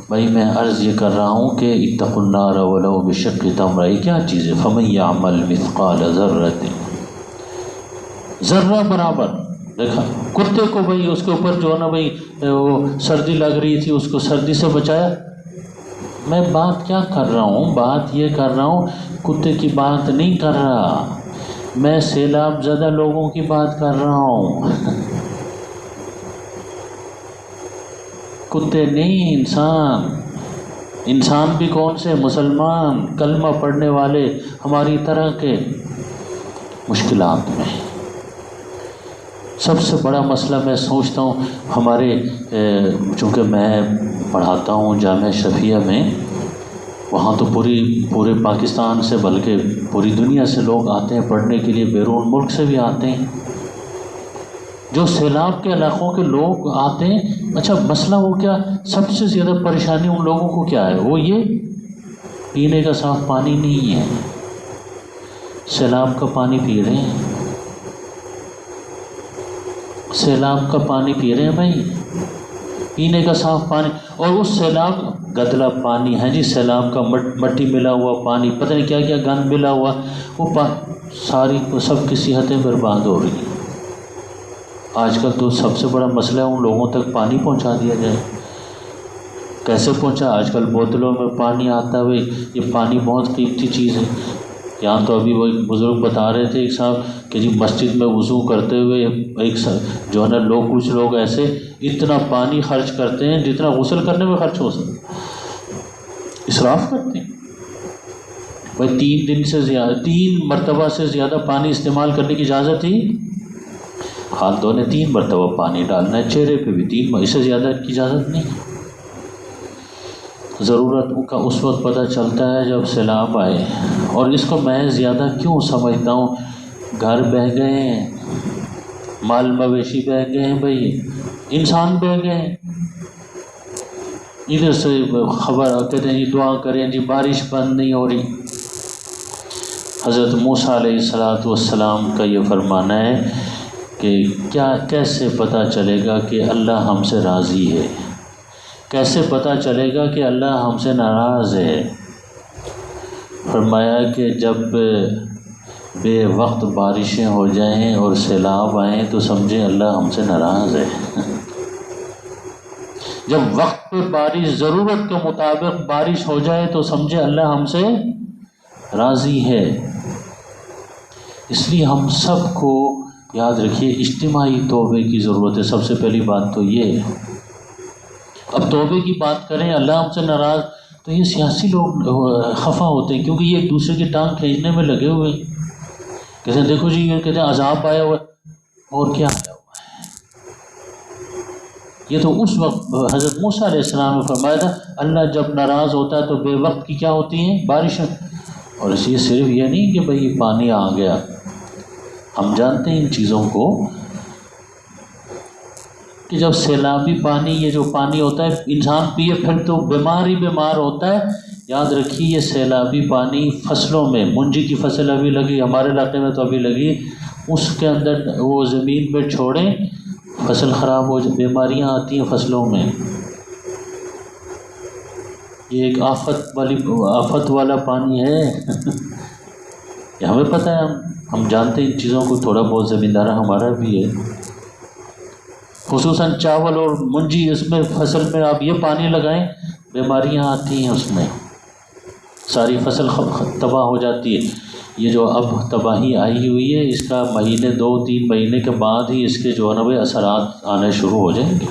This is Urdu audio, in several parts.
بھائی میں عرض یہ کر رہا ہوں کہ اتقوا النار ولو بشق تمرہ، کیا چیز ہے؟ فمن یعمل مثقال ذرۃ، ذرہ برابر. دیکھا کتے کو بھائی اس کے اوپر جو ہے نا بھائی وہ سردی لگ رہی تھی، اس کو سردی سے بچایا. میں بات کیا کر رہا ہوں؟ بات یہ کر رہا ہوں، کتے کی بات نہیں کر رہا، میں سیلاب زدہ لوگوں کی بات کر رہا ہوں. کتے نہیں، انسان. انسان بھی کون سے؟ مسلمان کلمہ پڑھنے والے ہماری طرح کے مشکلات میں. سب سے بڑا مسئلہ میں سوچتا ہوں ہمارے چونکہ میں پڑھاتا ہوں جامعہ شفیہ میں، وہاں تو پورے پاکستان سے بلکہ پوری دنیا سے لوگ آتے ہیں پڑھنے کے لیے، بیرون ملک سے بھی آتے ہیں. جو سیلاب کے علاقوں کے لوگ آتے ہیں، اچھا مسئلہ وہ کیا سب سے زیادہ پریشانی ان لوگوں کو کیا ہے؟ وہ یہ پینے کا صاف پانی نہیں ہے. سیلاب کا پانی پی رہے ہیں، سیلاب کا پانی پی رہے ہیں بھائی، پینے کا صاف پانی. اور اس سیلاب گدلا پانی ہے جی، سیلاب کا مٹی ملا ہوا پانی، پتہ نہیں کیا کیا گند ملا ہوا، وہ ساری سب کی صحتیں برباد ہو رہی ہیں. آج کل تو سب سے بڑا مسئلہ ہے ان لوگوں تک پانی پہنچا دیا جائے. کیسے پہنچا؟ آج کل بوتلوں میں پانی آتا ہے. یہ پانی بہت قیمتی چیز ہے. یہاں تو ابھی وہ ایک بزرگ بتا رہے تھے ایک صاحب کہ جی مسجد میں وضو کرتے ہوئے ایک جو ہے نا کچھ لوگ ایسے اتنا پانی خرچ کرتے ہیں جتنا غسل کرنے میں خرچ ہو سکتا، اسراف کرتے ہیں. بھائی 3 دن سے زیادہ 3 مرتبہ سے زیادہ پانی استعمال کرنے کی اجازت ہی، ہاتھ دھونے 3 مرتبہ پانی ڈالنا ہے، چہرے پہ بھی 3، اس سے زیادہ کی اجازت نہیں. ضرورت کا اس وقت پتہ چلتا ہے جب سیلاب آئے. اور اس کو میں زیادہ کیوں سمجھتا ہوں؟ گھر بہہ گئے ہیں، مال مویشی بہہ گئے ہیں بھائی، انسان بہہ گئے ہیں. ادھر سے خبر کہتے ہیں جی دعا کریں جی بارش بند نہیں ہو رہی. حضرت موسیٰ علیہ السلام کا یہ فرمانا ہے کہ کیسے پتہ چلے گا کہ اللہ ہم سے راضی ہے، کیسے پتہ چلے گا کہ اللہ ہم سے ناراض ہے؟ فرمایا کہ جب بے وقت بارشیں ہو جائیں اور سیلاب آئیں تو سمجھیں اللہ ہم سے ناراض ہے. جب وقت پہ بارش ضرورت کے مطابق بارش ہو جائے تو سمجھے اللہ ہم سے راضی ہے. اس لیے ہم سب کو یاد رکھیے اجتماعی توبے کی ضرورت ہے. سب سے پہلی بات تو یہ ہے. اب توبے کی بات کریں، اللہ ہم سے ناراض، تو یہ سیاسی لوگ خفا ہوتے ہیں کیونکہ یہ ایک دوسرے کی ٹانگ کھینچنے میں لگے ہوئے ہیں. کہتے ہیں دیکھو جی، یہ کہتے ہیں عذاب آیا ہوا ہے، اور کیا آیا ہوا ہے؟ یہ تو اس وقت حضرت موسیٰ علیہ السلام نے فرمایا تھا اللہ جب ناراض ہوتا ہے تو بے وقت کی کیا ہوتی ہیں؟ بارشیں. اور اس لیے صرف یہ نہیں کہ بھئی پانی آ گیا، ہم جانتے ہیں ان چیزوں کو کہ جب سیلابی پانی، یہ جو پانی ہوتا ہے انسان پیے پھر تو بیمار ہی بیمار ہوتا ہے. یاد رکھیے یہ سیلابی پانی فصلوں میں، منجی کی فصل ابھی لگی ہمارے علاقے میں تو ابھی لگی، اس کے اندر وہ زمین پہ چھوڑیں، فصل خراب ہو جائے، بیماریاں آتی ہیں فصلوں میں. یہ ایک آفت والا پانی ہے. یہ ہمیں پتہ ہے، ہم جانتے ہیں ان چیزوں کو، تھوڑا بہت زمیندارہ ہمارا بھی ہے. خصوصاً چاول اور منجی، اس میں فصل میں آپ یہ پانی لگائیں بیماریاں آتی ہیں، اس میں ساری فصل تباہ ہو جاتی ہے. یہ جو اب تباہی آئی ہوئی ہے اس کا مہینے 2-3 مہینے کے بعد ہی اس کے جو ہے نا اثرات آنے شروع ہو جائیں گے.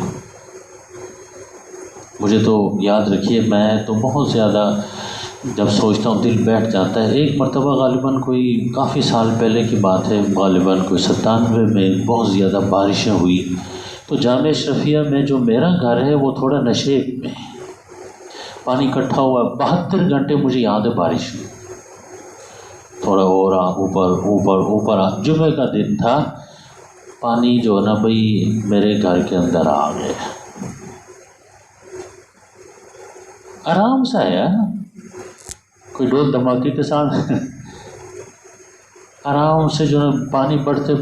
مجھے تو یاد رکھیے میں تو بہت زیادہ جب سوچتا ہوں دل بیٹھ جاتا ہے. ایک مرتبہ غالباً کوئی کافی سال پہلے کی بات ہے، غالباً کوئی 97 میں بہت زیادہ بارشیں ہوئی تو جامعہ اشرفیہ میں جو میرا گھر ہے وہ تھوڑا نشیب میں، پانی اکٹھا ہوا 72 گھنٹے مجھے یاد ہے بارش ہوئی. تھوڑا اور اوپر جمعے کا دن تھا، پانی جو ہے نا بھئی میرے گھر کے اندر آ گیا. آرام سے آیا، کوئی ڈول دھماکے کے ساتھ آرام سے جو ہے پانی بڑھتے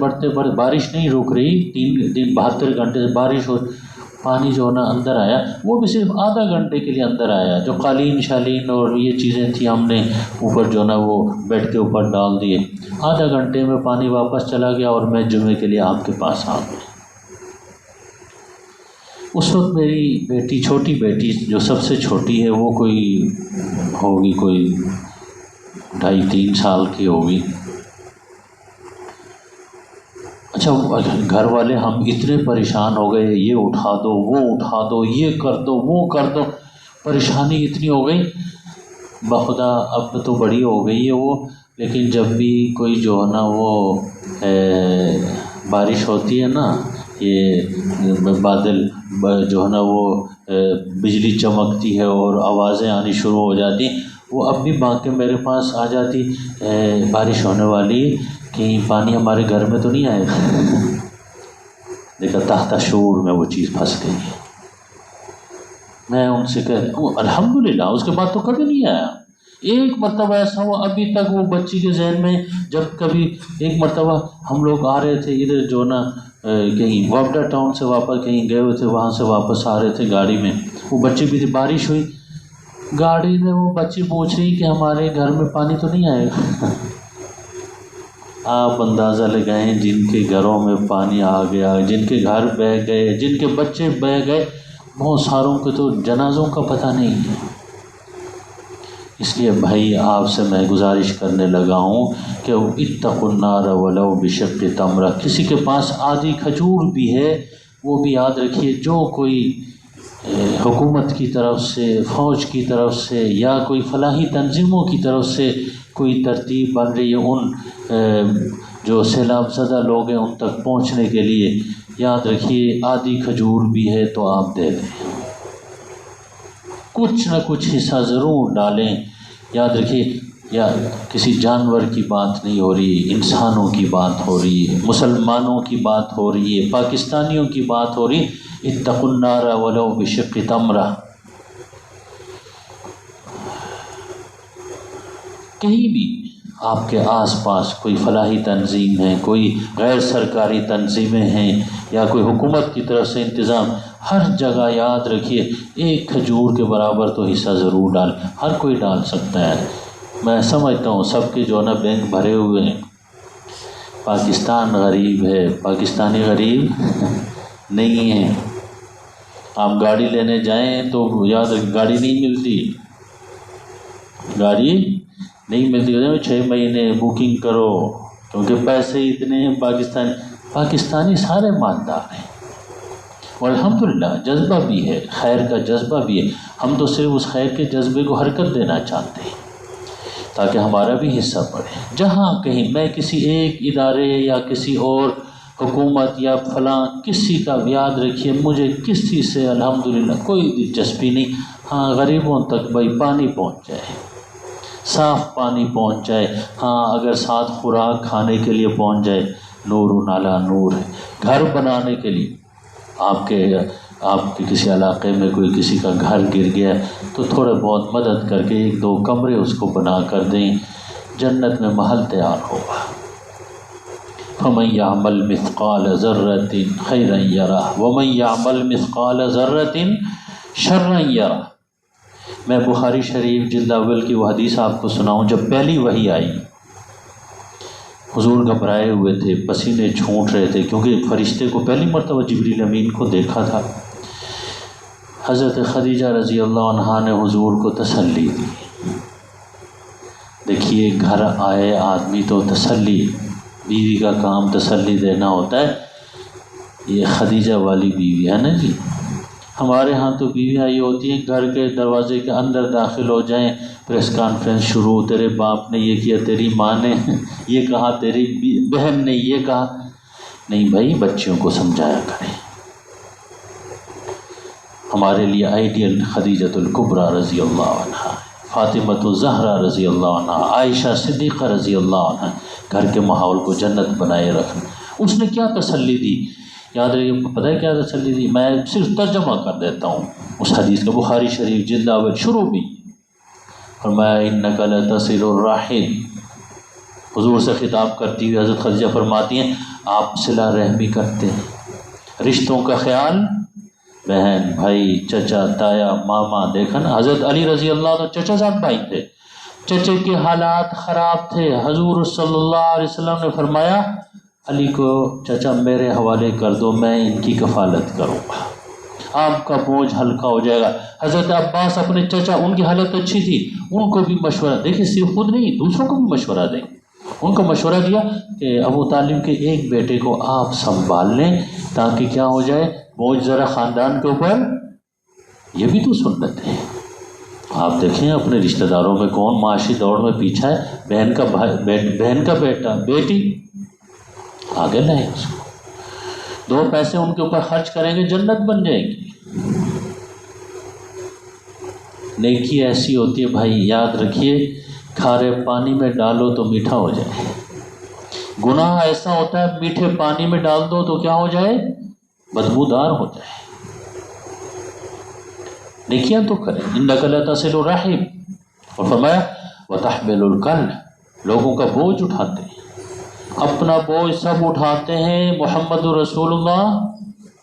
بارش نہیں رک رہی. 3 دن 72 گھنٹے سے بارش ہو، پانی جو ہے نا اندر آیا، وہ بھی صرف آدھا گھنٹے کے لیے اندر آیا، جو قالین شالین اور یہ چیزیں تھیں ہم نے اوپر جو ہے نا وہ بیڈ کے اوپر ڈال دیے، آدھا گھنٹے میں پانی واپس چلا گیا اور میں جمعے کے لیے آپ کے پاس آ گیا۔ اس وقت میری بیٹی، چھوٹی بیٹی جو سب سے چھوٹی ہے، وہ کوئی ہوگی کوئی 2.5-3 سال کی ہوگی۔ اچھا گھر والے ہم اتنے پریشان ہو گئے، یہ اٹھا دو، وہ اٹھا دو، یہ کر دو، وہ کر دو، پریشانی اتنی ہو گئی۔ بخدا اب تو بڑی ہو گئی ہے وہ، لیکن جب بھی کوئی جو ہے نا وہ بارش ہوتی ہے نا، یہ بادل جو ہے نا وہ بجلی چمکتی ہے اور آوازیں آنی شروع ہو جاتی، وہ اب بھی بھاگ کے میرے پاس آ جاتی، بارش ہونے والی، کہیں پانی ہمارے گھر میں تو نہیں آئے گا۔ دیکھا تحت شعور میں وہ چیز پھنس گئی۔ میں ان سے الحمدللہ اس کے بعد تو کبھی نہیں آیا۔ ایک مرتبہ ایسا ہوا، ابھی تک وہ بچی کے ذہن میں، جب کبھی ایک مرتبہ ہم لوگ آ رہے تھے ادھر جو نا کہیں وابڈا ٹاؤن سے واپس کہیں گئے ہوئے تھے، وہاں سے واپس آ رہے تھے گاڑی میں، وہ بچی بھی تھی، بارش ہوئی، گاڑی میں وہ بچی پوچھ رہی کہ ہمارے گھر میں پانی تو نہیں آئے گا۔ آپ اندازہ لگائیں جن کے گھروں میں پانی آ گیا، جن کے گھر بہہ گئے، جن کے بچے بہہ گئے، بہت ساروں کے تو جنازوں کا پتہ نہیں ہے۔ اس لیے بھائی آپ سے میں گزارش کرنے لگا ہوں کہ اتقوا النار ولو بشق تمرہ، کسی کے پاس آدھی کھجور بھی ہے وہ بھی یاد رکھیے، جو کوئی حکومت کی طرف سے، فوج کی طرف سے یا کوئی فلاحی تنظیموں کی طرف سے کوئی ترتیب بن رہی ہے ان جو سیلاب زدہ لوگ ہیں ان تک پہنچنے کے لیے، یاد رکھیے آدھی کھجور بھی ہے تو آپ دے دیں، کچھ نہ کچھ حصہ ضرور ڈالیں۔ یاد رکھیے یا کسی جانور کی بات نہیں ہو رہی، انسانوں کی بات ہو رہی ہے، مسلمانوں کی بات ہو رہی ہے، پاکستانیوں کی بات ہو رہی ہے۔ اتقوا النار ولو بشق تمرہ۔ کہیں بھی آپ کے آس پاس کوئی فلاحی تنظیم ہے، کوئی غیر سرکاری تنظیمیں ہیں یا کوئی حکومت کی طرف سے انتظام، ہر جگہ یاد رکھیے ایک کھجور کے برابر تو حصہ ضرور ڈال، ہر کوئی ڈال سکتا ہے۔ میں سمجھتا ہوں سب کے جو ہے نا بینک بھرے ہوئے ہیں، پاکستان غریب ہے، پاکستانی غریب نہیں ہے۔ آپ گاڑی لینے جائیں تو یاد رکھیں گاڑی نہیں ملتی، گاڑی نہیں ملتی، 6 مہینے بکنگ کرو، کیونکہ پیسے اتنے ہیں۔ پاکستانی سارے مالدار ہیں اور الحمدللہ جذبہ بھی ہے، خیر کا جذبہ بھی ہے۔ ہم تو صرف اس خیر کے جذبے کو حرکت دینا چاہتے ہیں تاکہ ہمارا بھی حصہ پڑے۔ جہاں کہیں میں کسی ایک ادارے یا کسی اور حکومت یا فلاں کسی کا یاد رکھیے مجھے کسی سے الحمدللہ کوئی دلچسپی نہیں، ہاں غریبوں تک بھائی پانی پہنچ جائے، صاف پانی پہنچ جائے، ہاں اگر ساتھ خوراک کھانے کے لیے پہنچ جائے، نور علی نور ہے۔ گھر بنانے کے لیے آپ کے کسی علاقے میں کوئی کسی کا گھر گر گیا تو تھوڑا بہت مدد کر کے 1-2 کمرے اس کو بنا کر دیں، جنت میں محل تیار ہوگا۔ فَمَن يَعْمَلْ مِثْقَالَ ذَرَّةٍ خَيْرًا يَرَهُ وَمَن يَعْمَلْ مِثْقَالَ ذَرَّةٍ شَرًّا يَرَهُ۔ میں بخاری شریف جلد اول کی وہ حدیث آپ کو سناؤں، جب پہلی وحی آئی حضور گھبرائے ہوئے تھے، پسینے چھوٹ رہے تھے، کیونکہ فرشتے کو پہلی مرتبہ جبریل امین کو دیکھا تھا۔ حضرت خدیجہ رضی اللہ عنہا نے حضور کو تسلی دی۔ دیکھیے گھر آئے آدمی تو تسلی، بیوی کا کام تسلی دینا ہوتا ہے، یہ خدیجہ والی بیوی ہے نا جی۔ ہمارے ہاں تو بیویاں یہ ہوتی ہیں گھر کے دروازے کے اندر داخل ہو جائیں، پریس کانفرنس شروع، تیرے باپ نے یہ کیا، تیری ماں نے یہ کہا، تیری بہن نے یہ کہا۔ نہیں بھائی، بچیوں کو سمجھایا کریں۔ ہمارے لیے آئیڈیل خدیجۃ الکبریٰ رضی اللہ عنہا، فاطمۃ الزہرا رضی اللہ عنہا، عائشہ صدیقہ رضی اللہ عنہا، گھر کے ماحول کو جنت بنائے رکھنا۔ اس نے کیا تسلی دی، یاد رہیے، پتہ ہے کیا تسلی دی؟ میں صرف ترجمہ کر دیتا ہوں اس حدیث کا، بخاری شریف جلد اول شروع بھی، فرمایا انک لتصل الرحم۔ حضور سے خطاب کرتی ہوئی حضرت خدیجہ فرماتی ہیں آپ صلہ رحمی کرتے ہیں، رشتوں کا خیال بہن بھائی چچا تایا ماما، دیکھا نا حضرت علی رضی اللہ عنہ چچا زاد بھائی تھے، چچے کے حالات خراب تھے، حضور صلی اللہ علیہ وسلم نے فرمایا علی کو چچا میرے حوالے کر دو، میں ان کی کفالت کروں گا، آپ کا بوجھ ہلکا ہو جائے گا۔ حضرت عباس اپنے چچا، ان کی حالت اچھی تھی، ان کو بھی مشورہ، دیکھیں صرف خود نہیں دوسروں کو بھی مشورہ دیں، ان کو مشورہ دیا کہ ابو طالب کے ایک بیٹے کو آپ سنبھال لیں تاکہ کیا ہو جائے، بوجھ ذرا خاندان کے اوپر، یہ بھی تو سنت ہے۔ آپ دیکھیں اپنے رشتہ داروں میں کون معاشی دوڑ میں پیچھا ہے، بہن کا بھائی، بہن کا بیٹا بیٹی، آگے لائیں اس کو، دو پیسے ان کے اوپر خرچ کریں گے جنت بن جائے گی۔ نیکی ایسی ہوتی ہے بھائی، یاد رکھیے، کھارے پانی میں ڈالو تو میٹھا ہو جائے، گناہ ایسا ہوتا ہے میٹھے پانی میں ڈال دو تو کیا ہو جائے، بدبودار ہو جائے۔ نیکیاں تو کریں، انک لتصل الرحم، اور فرمایا وتحمل الکل، لوگوں کا بوجھ اٹھاتے ہیں، اپنا بوجھ سب اٹھاتے ہیں، محمد رسول اللہ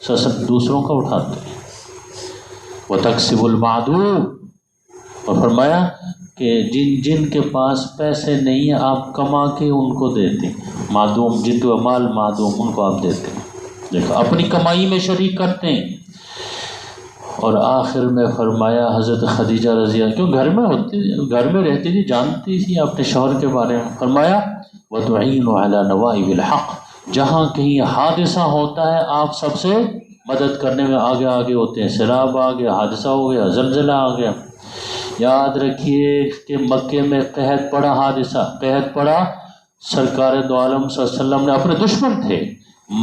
صلی اللہ علیہ وسلم دوسروں کا اٹھاتے ہیں۔ وتکسب المعدوم، اور فرمایا کہ جن کے پاس پیسے نہیں ہیں آپ کما کے ان کو دیتے ہیں، معدوم جن کے مال معدوم ان کو آپ دیتے ہیں، دیکھو اپنی کمائی میں شریک کرتے ہیں۔ اور آخر میں فرمایا حضرت خدیجہ رضی اللہ، کیوں گھر میں رہتی تھی، جانتی تھی اپنے شوہر کے بارے میں، فرمایا وتعین علی نوائب الحق، جہاں کہیں حادثہ ہوتا ہے آپ سب سے مدد کرنے میں آگے ہوتے ہیں، سیلاب آ گیا، حادثہ ہو گیا، زلزلہ آ گیا، یاد رکھیے کہ مکے میں قحط پڑا، حادثہ قحط پڑا، سرکار دو عالم صلی اللہ علیہ وسلم نے اپنے دشمن تھے،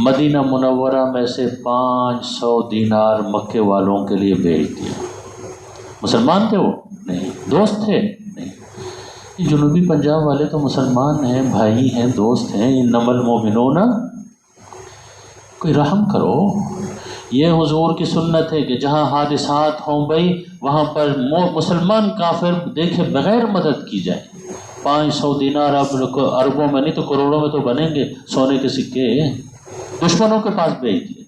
مدینہ منورہ میں سے 500 دینار مکے والوں کے لیے بھیج دیا۔ مسلمان تھے وہ؟ نہیں۔ دوست تھے؟ نہیں۔ جنوبی پنجاب والے تو مسلمان ہیں، بھائی ہیں، دوست ہیں، انما المؤمنون، کوئی رحم کرو۔ یہ حضور کی سنت ہے کہ جہاں حادثات ہوں بھائی وہاں پر مسلمان کافر دیکھے بغیر مدد کی جائے۔ 500 دینار اب اربوں میں نہیں تو کروڑوں میں تو بنیں گے سونے کے سکے، دشمنوں کے پاس بھیج دیے،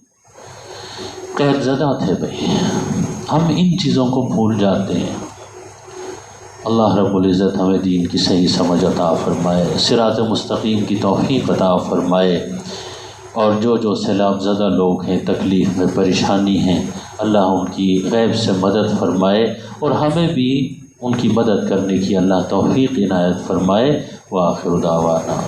قحط زدہ تھے بھائی۔ ہم ان چیزوں کو بھول جاتے ہیں۔ اللہ رب العزت ہمیں دین کی صحیح سمجھ عطا فرمائے، صراط مستقیم کی توفیق عطا فرمائے، اور جو سیلاب زدہ لوگ ہیں، تکلیف میں پریشانی ہیں، اللہ ان کی غیب سے مدد فرمائے، اور ہمیں بھی ان کی مدد کرنے کی اللہ توفیق عنایت فرمائے۔ وآخر دعوانا